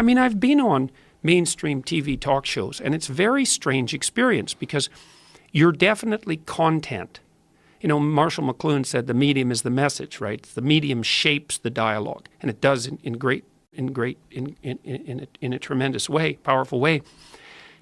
I mean, I've been on mainstream TV talk shows, and it's a very strange experience because you're definitely content. You know, Marshall McLuhan said the medium is the message, right? The medium shapes the dialogue, and it does in a tremendous way, powerful way.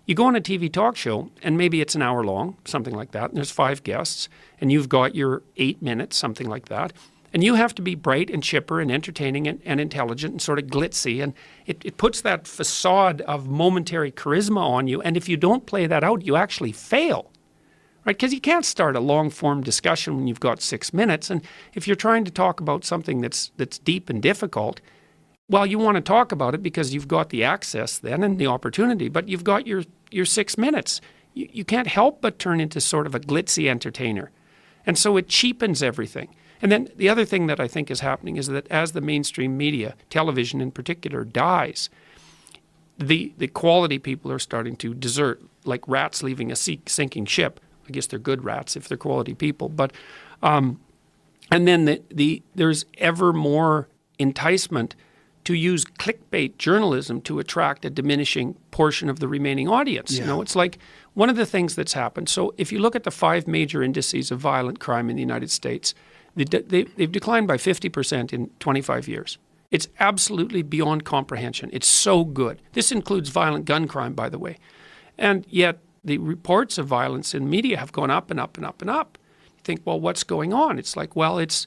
You go on a TV talk show, and maybe it's an hour long, something like that, and there's 5 guests, and you've got your 8 minutes, something like that. And you have to be bright and chipper and entertaining and intelligent and sort of glitzy. And it puts that facade of momentary charisma on you. And if you don't play that out, you actually fail, right? Because you can't start a long-form discussion when you've got 6 minutes. And if you're trying to talk about something that's deep and difficult, well, you want to talk about it because you've got the access then and the opportunity, but you've got your 6 minutes. You can't help but turn into sort of a glitzy entertainer. And so it cheapens everything. And then the other thing that I think is happening is that as the mainstream media, television in particular, dies, the quality people are starting to desert, like rats leaving a sinking ship. I guess they're good rats if they're quality people. But and then there's ever more enticement to use clickbait journalism to attract a diminishing portion of the remaining audience. Yeah. You know, it's like one of the things that's happened. So if you look at the 5 major indices of violent crime in the United States, they've declined by 50% in 25 years. It's absolutely beyond comprehension. It's so good. This includes violent gun crime, by the way. And yet the reports of violence in media have gone up and up and up and up. You think, well, what's going on? It's like, well, it's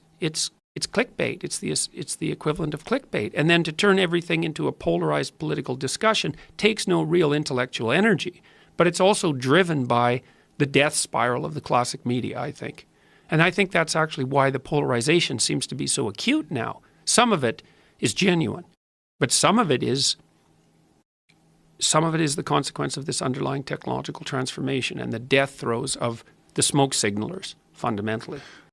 clickbait. It's the equivalent of clickbait. And then to turn everything into a polarized political discussion takes no real intellectual energy. But it's also driven by the death spiral of the classic media, I think. And I think that's actually why the polarization seems to be so acute now. Some of it is genuine, but some of it is the consequence of this underlying technological transformation and the death throes of the smoke signalers, fundamentally.